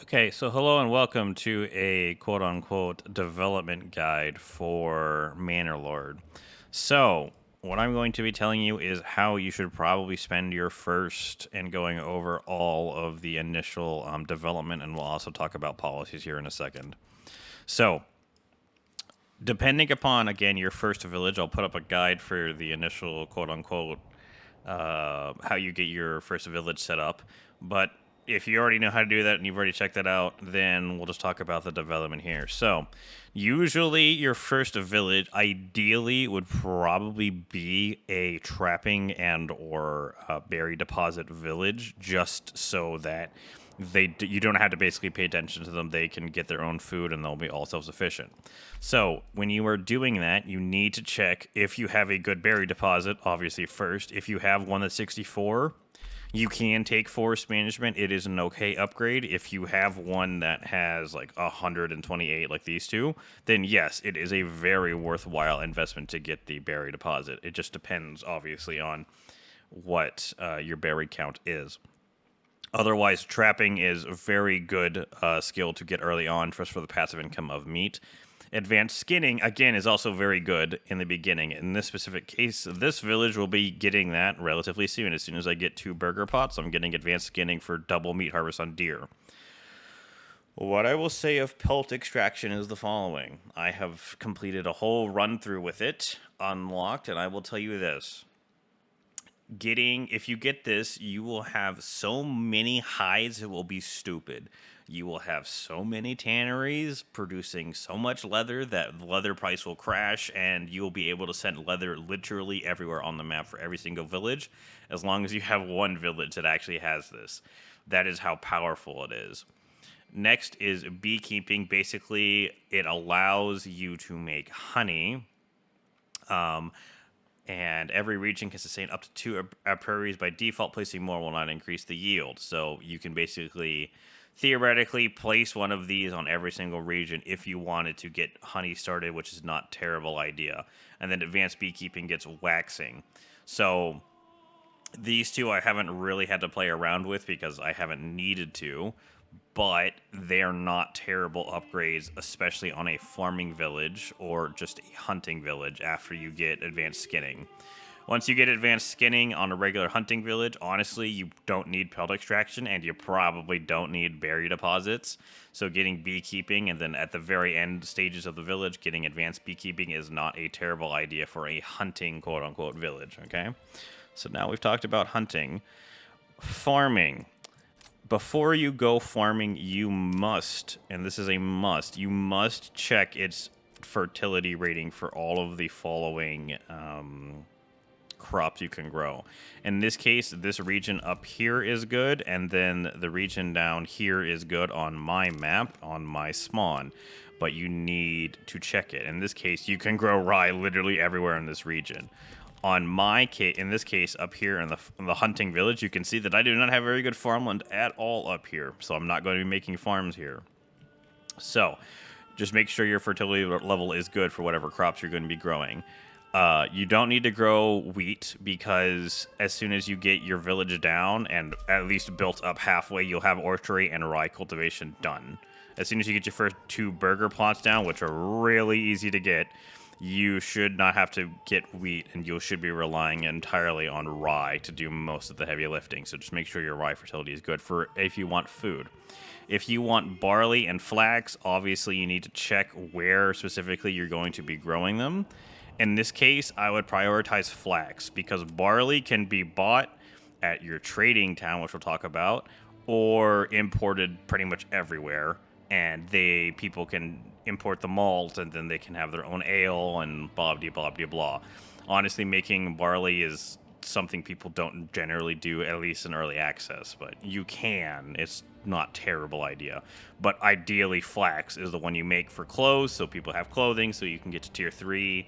Okay, so hello and welcome to a quote unquote development guide for Manor Lord. So, what I'm going to be telling you is how you should probably spend your first and going over all of the initial development, and we'll also talk about policies here in a second. So, depending upon, again, your first village, I'll put up a guide for the initial quote unquote how you get your first village set up. But if you already know how to do that and you've already checked that out, then we'll just talk about the development here. So, usually your first village ideally would probably be a trapping and or berry deposit village, just so that you don't have to basically pay attention to them. They can get their own food and they'll be all self-sufficient. So when you are doing that, you need to check if you have a good berry deposit, obviously first. If you have one that's 64, you can take forest management. It is an okay upgrade. If you have one that has like 128 like these two, then yes, it is a very worthwhile investment to get the berry deposit. It just depends obviously on what your berry count is. Otherwise, trapping is a very good skill to get early on, just for the passive income of meat. Advanced skinning, again, is also very good in the beginning. In this specific case, this village will be getting that relatively soon. As soon as I get 2 burger pots, I'm getting advanced skinning for double meat harvest on deer. What I will say of pelt extraction is the following. I have completed a whole run through with it, unlocked, and I will tell you this. If you get this, you will have so many hides, it will be stupid. You will have so many tanneries producing so much leather that the leather price will crash, and you will be able to send leather literally everywhere on the map for every single village, as long as you have one village that actually has this. That is how powerful it is. Next is beekeeping. Basically, it allows you to make honey. And every region can sustain up to 2 apiaries by default. Placing more will not increase the yield. So you can basically, theoretically, place one of these on every single region if you wanted to get honey started, which is not a terrible idea. And then advanced beekeeping gets waxing. So these two I haven't really had to play around with because I haven't needed to, but they're not terrible upgrades, especially on a farming village or just a hunting village after you get advanced skinning. Once you get advanced skinning on a regular hunting village, honestly, you don't need pelt extraction and you probably don't need berry deposits. So getting beekeeping and then at the very end stages of the village, getting advanced beekeeping is not a terrible idea for a hunting quote unquote village, okay? So now we've talked about hunting. Farming. Before you go farming, you must, and this is a must, you must check its fertility rating for all of the following crops you can grow. In this case, this region up here is good, and then the region down here is good on my map, on my spawn. But you need to check it. In this case, you can grow rye literally everywhere in this region. On my case, in this case, up here in the hunting village, you can see that I do not have very good farmland at all up here, so I'm not going to be making farms here. So, just make sure your fertility level is good for whatever crops you're going to be growing. You don't need to grow wheat because as soon as you get your village down and at least built up halfway, you'll have orchardry and rye cultivation done. As soon as you get your first 2 burger plots down, which are really easy to get, you should not have to get wheat, and you should be relying entirely on rye to do most of the heavy lifting. So just make sure your rye fertility is good for if you want food. If you want barley and flax, obviously you need to check where specifically you're going to be growing them. In this case, I would prioritize flax because barley can be bought at your trading town, which we'll talk about, or imported pretty much everywhere. And people can import the malt, and then they can have their own ale and blah blah blah blah blah. Honestly, making barley is something people don't generally do, at least in early access, but you can. It's not a terrible idea. But ideally, flax is the one you make for clothes, so people have clothing, so you can get to tier 3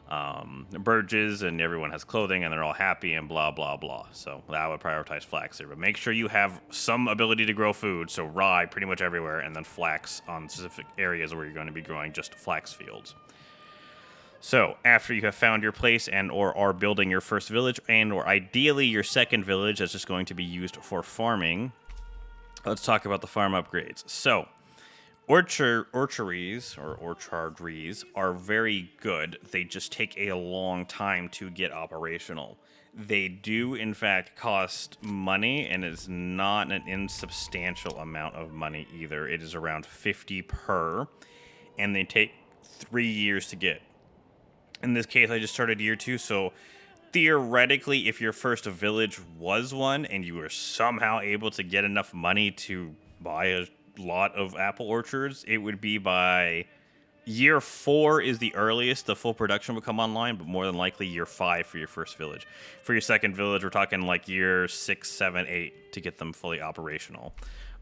Burges, and everyone has clothing, and they're all happy, and blah, blah, blah. So I would prioritize flax here. But make sure you have some ability to grow food, so rye pretty much everywhere, and then flax on specific areas where you're going to be growing just flax fields. So, after you have found your place and or are building your first village and or ideally your second village that's just going to be used for farming, let's talk about the farm upgrades. So, orchards or orchardries are very good. They just take a long time to get operational. They do, in fact, cost money, and it's not an insubstantial amount of money either. It is around 50 per, and they take 3 years to get. In this case, I just started year 2, so theoretically, if your first village was one and you were somehow able to get enough money to buy a lot of apple orchards, it would be by year 4 is the earliest the full production will come online, but more than likely year 5 for your first village. For your second village, we're talking like year 6, 7, 8 to get them fully operational.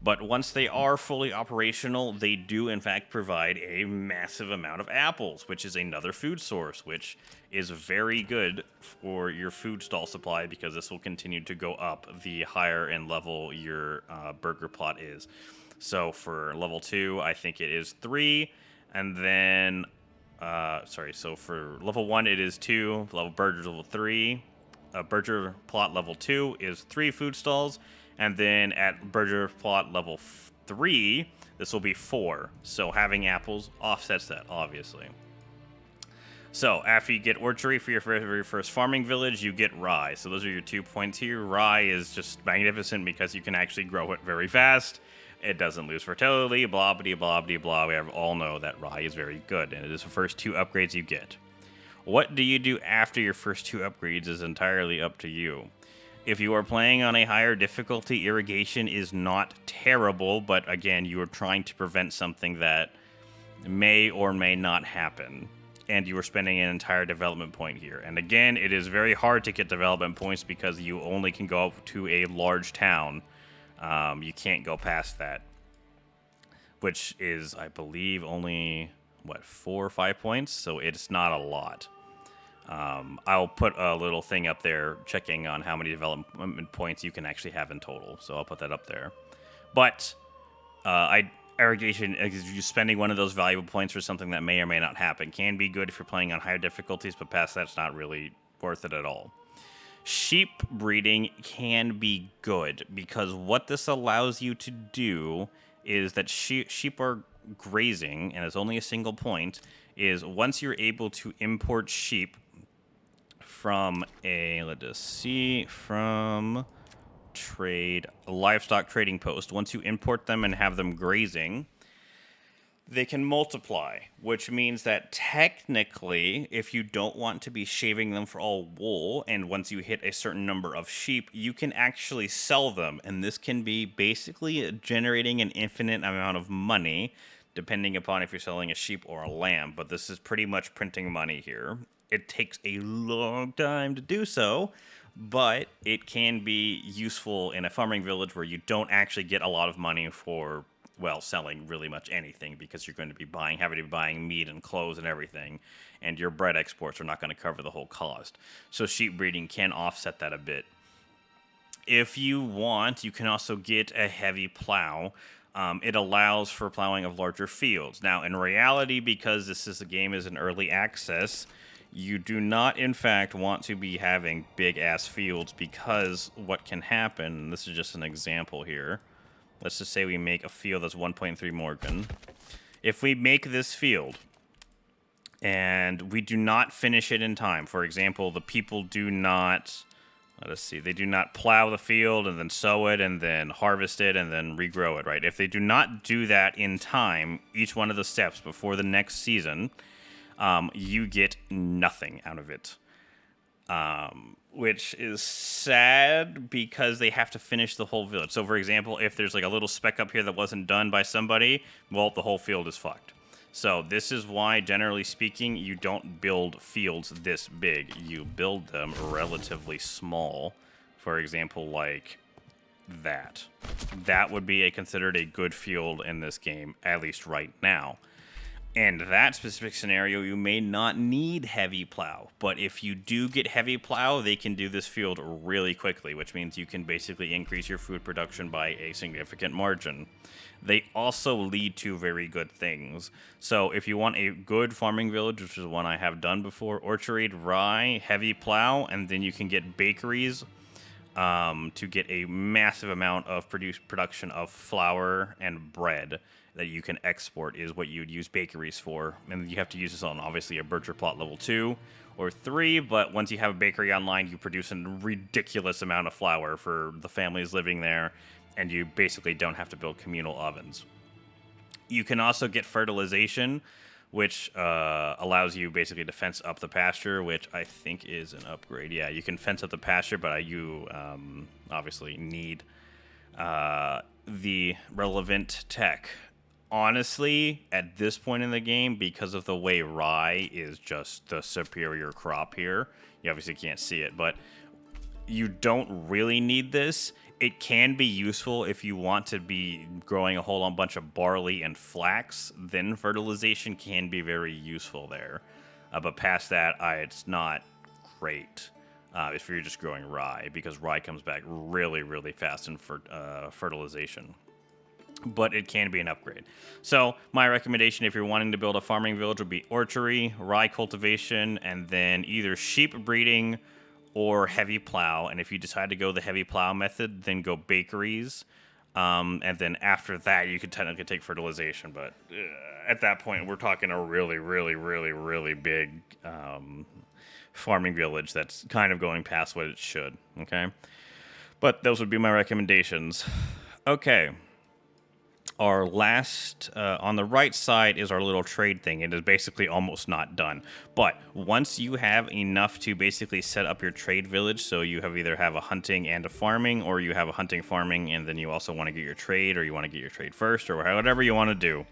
But once they are fully operational, they do in fact provide a massive amount of apples, which is another food source, which is very good for your food stall supply because this will continue to go up the higher in level your burger plot is. So for level 2, I think it is 3, and then so for level 1 it is 2, level burger level 3, burger plot level 2 is 3 food stalls, and then at burger plot level 3, this will be 4. So having apples offsets that, obviously. So after you get orchard for your very first farming village, you get rye. So those are your 2 points here. Rye is just magnificent because you can actually grow it very fast. It doesn't lose fertility, blah, blah, blah, blah, blah. We all know that rye is very good, and it is the first 2 upgrades you get. What do you do after your first 2 upgrades is entirely up to you. If you are playing on a higher difficulty, irrigation is not terrible, but again, you are trying to prevent something that may or may not happen, and you are spending an entire development point here. And again, it is very hard to get development points because you only can go up to a large town. You can't go past that, which is, I believe, only, 4 or 5 points? So it's not a lot. I'll put a little thing up there checking on how many development points you can actually have in total. So I'll put that up there. But irrigation, is you spending one of those valuable points for something that may or may not happen. Can be good if you're playing on higher difficulties, but past that's not really worth it at all. Sheep breeding can be good because what this allows you to do is that sheep are grazing, and it's only a single point, is once you're able to import sheep from a livestock trading post, once you import them and have them grazing, they can multiply, which means that technically, if you don't want to be shaving them for all wool, and once you hit a certain number of sheep, you can actually sell them, and this can be basically generating an infinite amount of money, depending upon if you're selling a sheep or a lamb, but this is pretty much printing money here. It takes a long time to do so, but it can be useful in a farming village where you don't actually get a lot of money for, selling really much anything, because you're going to be having to be buying meat and clothes and everything, and your bread exports are not going to cover the whole cost. So sheep breeding can offset that a bit. If you want, you can also get a heavy plow. It allows for plowing of larger fields. Now, in reality, because the game is in early access, you do not, in fact, want to be having big-ass fields, because what can happen, and this is just an example here, let's just say we make a field that's 1.3 Morgan. If we make this field, and we do not finish it in time, for example, the people do not, they do not plow the field and then sow it and then harvest it and then regrow it, right? If they do not do that in time, each one of the steps before the next season, you get nothing out of it. Which is sad because they have to finish the whole village. So, for example, if there's like a little speck up here that wasn't done by somebody, well, the whole field is fucked. So this is why, generally speaking, you don't build fields this big. You build them relatively small. For example, like that. That would be considered a good field in this game, at least right now. In that specific scenario, you may not need heavy plow, but if you do get heavy plow, they can do this field really quickly, which means you can basically increase your food production by a significant margin. They also lead to very good things. So if you want a good farming village, which is one I have done before, orchard, rye, heavy plow, and then you can get bakeries to get a massive amount of production of flour and bread that you can export is what you'd use bakeries for. And you have to use this on obviously a Bircher plot level 2 or 3, but once you have a bakery online, you produce a ridiculous amount of flour for the families living there, and you basically don't have to build communal ovens. You can also get fertilization, which allows you basically to fence up the pasture, which I think is an upgrade. Yeah, you can fence up the pasture, but you obviously need the relevant tech. Honestly, at this point in the game, because of the way rye is just the superior crop here, you obviously can't see it, but you don't really need this. It can be useful if you want to be growing a whole bunch of barley and flax, then fertilization can be very useful there. But past that, it's not great if you're just growing rye, because rye comes back really, really fast in fertilization. But it can be an upgrade. So my recommendation if you're wanting to build a farming village would be orchardry, rye cultivation, and then either sheep breeding or heavy plow. And if you decide to go the heavy plow method, then go bakeries. And then after that, you could technically take fertilization. But at that point, we're talking a really, really, really, really big farming village that's kind of going past what it should. Okay? But those would be my recommendations. Okay. Our last, on the right side is our little trade thing. It is basically almost not done. But once you have enough to basically set up your trade village, so you have either have a hunting and a farming, or you have a hunting farming, and then you also want to get your trade, or you want to get your trade first, or whatever you want to do,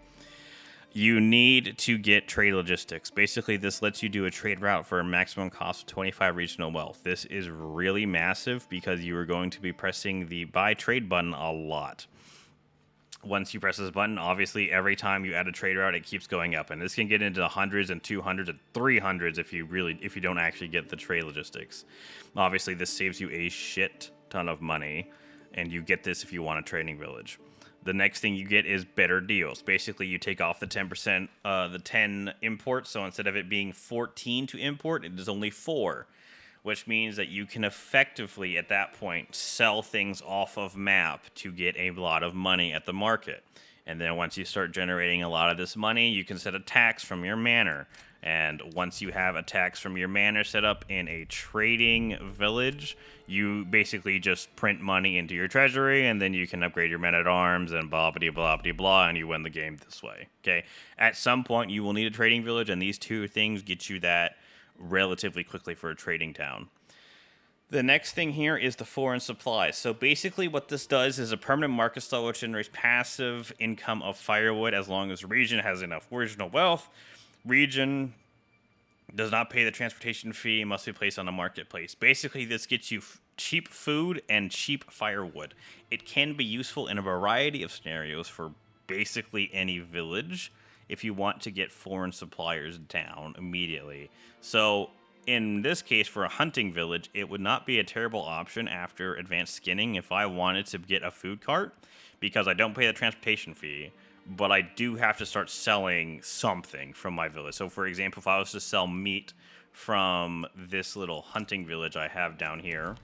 you need to get trade logistics. Basically, this lets you do a trade route for a maximum cost of 25 regional wealth. This is really massive because you are going to be pressing the buy trade button a lot. Once you press this button, obviously every time you add a trade route, it keeps going up, and this can get into the hundreds and 200s and 300s if you don't actually get the trade logistics. Obviously, this saves you a shit ton of money, and you get this if you want a trading village. The next thing you get is better deals. Basically, you take off the 10%, the 10 import, so instead of it being 14 to import, it is only 4. Which means that you can effectively, at that point, sell things off of map to get a lot of money at the market. And then once you start generating a lot of this money, you can set a tax from your manor. And once you have a tax from your manor set up in a trading village, you basically just print money into your treasury, and then you can upgrade your men-at-arms and blah-blah-blah-blah, and you win the game this way. Okay? At some point, you will need a trading village, and these two things get you that relatively quickly for a trading town. The next thing here is the foreign supplies. So basically what this does is a permanent market stall which generates passive income of firewood as long as the region has enough regional wealth. Region does not pay the transportation fee and must be placed on the marketplace. Basically, this gets you cheap food and cheap firewood. It can be useful in a variety of scenarios for basically any village if you want to get foreign suppliers down immediately. So in this case, for a hunting village, it would not be a terrible option after advanced skinning if I wanted to get a food cart, because I don't pay the transportation fee, but I do have to start selling something from my village. So for example, if I was to sell meat from this little hunting village I have down here,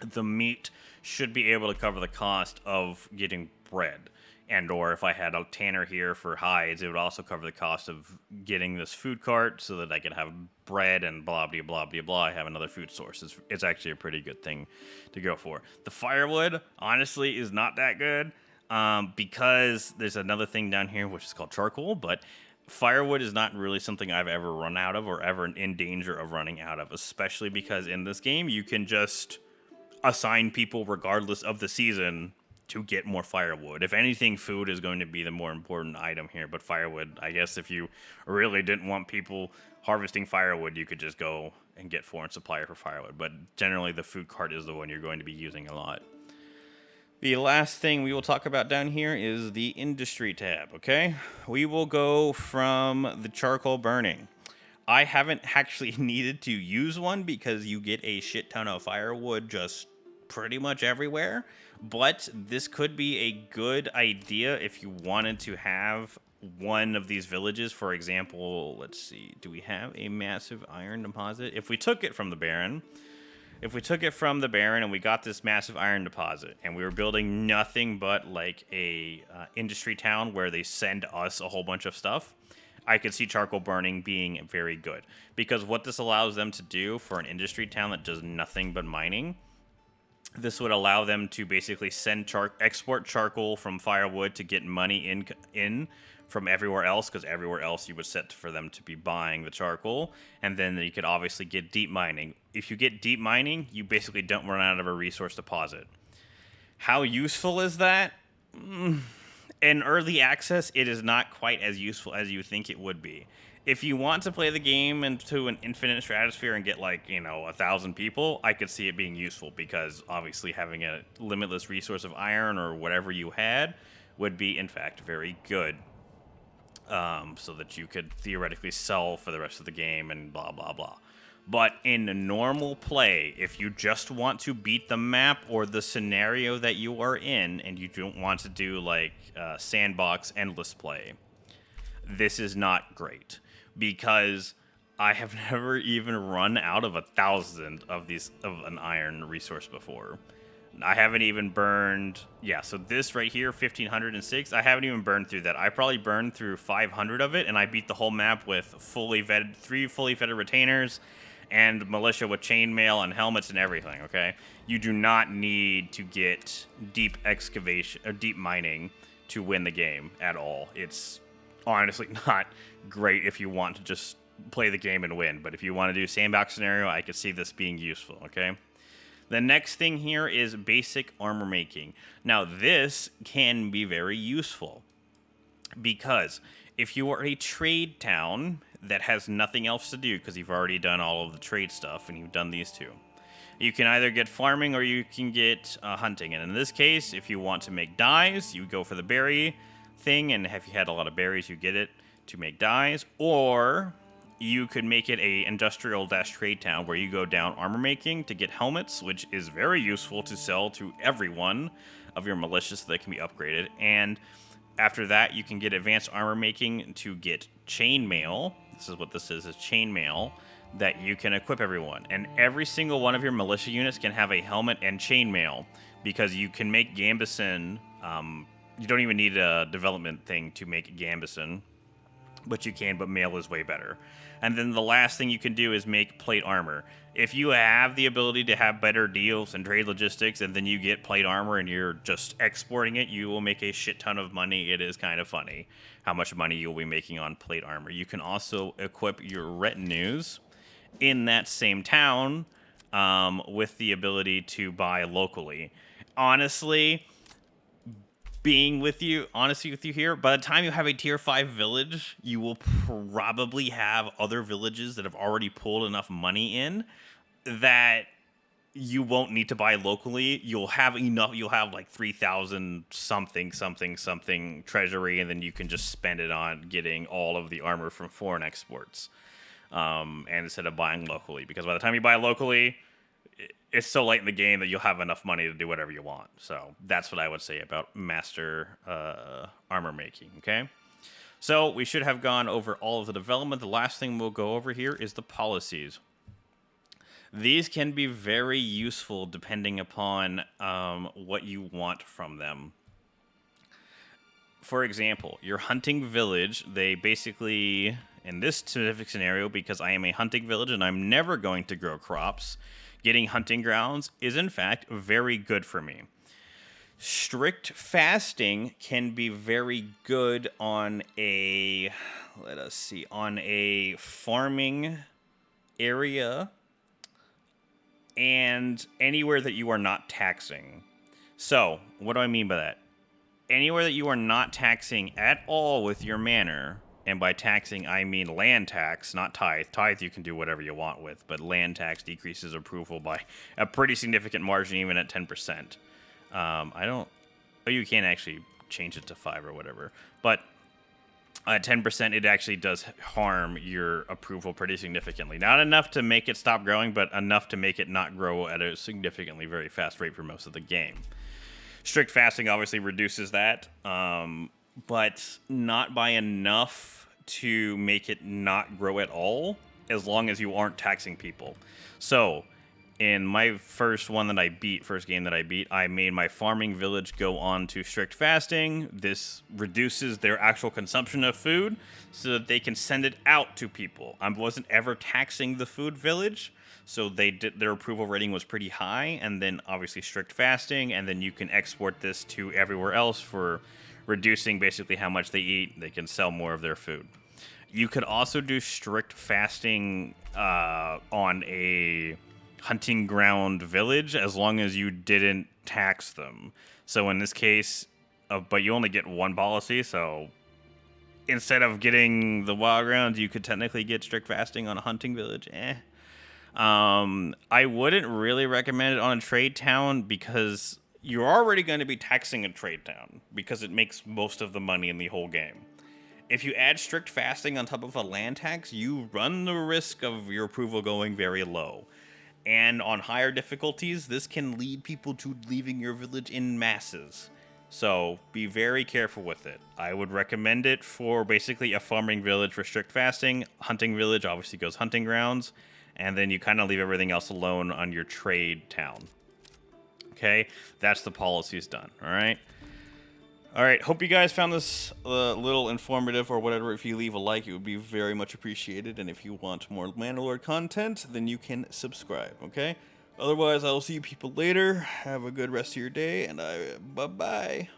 the meat should be able to cover the cost of getting bread. And or if I had a tanner here for hides, it would also cover the cost of getting this food cart so that I could have bread and blah, blah, blah, blah, blah. I have another food source. It's actually a pretty good thing to go for. The firewood, honestly, is not that good because there's another thing down here which is called charcoal, but firewood is not really something I've ever run out of or ever in danger of running out of, especially because in this game you can just assign people regardless of the season to get more firewood. If anything, food is going to be the more important item here, but firewood, I guess if you really didn't want people harvesting firewood, you could just go and get foreign supplier for firewood, but generally the food cart is the one you're going to be using a lot. The last thing we will talk about down here is the industry tab, okay? We will go from the charcoal burning. I haven't actually needed to use one because you get a shit ton of firewood just pretty much everywhere, but this could be a good idea if you wanted to have one of these villages. For example, let's see, do we have a massive iron deposit? If we took it from the Baron, if we took it from the Baron and we got this massive iron deposit and we were building nothing but like a industry town where they send us a whole bunch of stuff, I could see charcoal burning being very good. Because what this allows them to do for an industry town that does nothing but mining, this would allow them to basically export charcoal from firewood to get money in from everywhere else, because everywhere else you would set for them to be buying the charcoal, and then you could obviously get deep mining. If you get deep mining, you basically don't run out of a resource deposit. How useful is that? In early access, it is not quite as useful as you think it would be. If you want to play the game into an infinite stratosphere and get 1,000 people, I could see it being useful, because obviously having a limitless resource of iron or whatever you had would be in fact very good, so that you could theoretically sell for the rest of the game and blah blah blah. But in normal play, if you just want to beat the map or the scenario that you are in, and you don't want to do sandbox endless play, this is not great, because I have never even run out of 1,000 of an iron resource before. I haven't even burned. Yeah, so this right here, 1,506. I haven't even burned through that. I probably burned through 500 of it, and I beat the whole map with three fully vetted retainers, and militia with chainmail and helmets and everything. Okay, you do not need to get deep excavation or deep mining to win the game at all. It's honestly not great if you want to just play the game and win, but if you want to do sandbox scenario, I could see this being useful. Okay, the next thing here is basic armor making. Now this can be very useful, because if you are a trade town that has nothing else to do, because you've already done all of the trade stuff and you've done these two, you can either get farming or you can get hunting. And in this case, if you want to make dyes, you go for the berry thing, and if you had a lot of berries, you get it to make dyes. Or you could make it a industrial-trade town where you go down armor making to get helmets, which is very useful to sell to every one of your militias so they can be upgraded. And after that, you can get advanced armor making to get chainmail. This is what this is chainmail that you can equip everyone. And every single one of your militia units can have a helmet and chainmail, because you can make Gambison. You don't even need a development thing to make Gambison, but you can, but mail is way better. And then the last thing you can do is make plate armor. If you have the ability to have better deals and trade logistics, and then you get plate armor and you're just exporting it, you will make a shit ton of money. It is kind of funny how much money you'll be making on plate armor. You can also equip your retinues in that same town with the ability to buy locally. Honestly with you here, by the time you have a tier 5 village, you will probably have other villages that have already pulled enough money in that you won't need to buy locally. You'll have enough. You'll have 3,000 something treasury, and then you can just spend it on getting all of the armor from foreign exports, and instead of buying locally, because by the time you buy locally, it's so late in the game that you'll have enough money to do whatever you want. So that's what I would say about master armor making, okay? So we should have gone over all of the development. The last thing we'll go over here is the policies. These can be very useful depending upon what you want from them. For example, your hunting village, they basically, in this specific scenario, because I am a hunting village and I'm never going to grow crops, getting hunting grounds is in fact very good for me. Strict fasting can be very good on a, on a farming area and anywhere that you are not taxing. So, what do I mean by that? Anywhere that you are not taxing at all with your manor, and by taxing, I mean land tax, not tithe. Tithe you can do whatever you want with, but land tax decreases approval by a pretty significant margin, even at 10%. You can actually change it to 5 or whatever. But at 10%, it actually does harm your approval pretty significantly. Not enough to make it stop growing, but enough to make it not grow at a significantly very fast rate for most of the game. Strict fasting obviously reduces that, but not by enough to make it not grow at all, as long as you aren't taxing people. So in my first game that I beat, I made my farming village go on to strict fasting. This reduces their actual consumption of food so that they can send it out to people. I wasn't ever taxing the food village, so their approval rating was pretty high, and then obviously strict fasting, and then you can export this to everywhere else for reducing basically how much they eat. They can sell more of their food. You could also do strict fasting on a hunting ground village as long as you didn't tax them. So in this case, but you only get one policy, so instead of getting the wild grounds, you could technically get strict fasting on a hunting village. I wouldn't really recommend it on a trade town because you're already going to be taxing a trade town because it makes most of the money in the whole game. If you add strict fasting on top of a land tax, you run the risk of your approval going very low. And on higher difficulties, this can lead people to leaving your village in masses. So be very careful with it. I would recommend it for basically a farming village for strict fasting. Hunting village obviously goes hunting grounds. And then you kind of leave everything else alone on your trade town. Okay, that's the policies done, all right? All right, hope you guys found this a little informative or whatever. If you leave a like, it would be very much appreciated. And if you want more Manor Lord content, then you can subscribe, okay? Otherwise, I will see you people later. Have a good rest of your day, and bye-bye.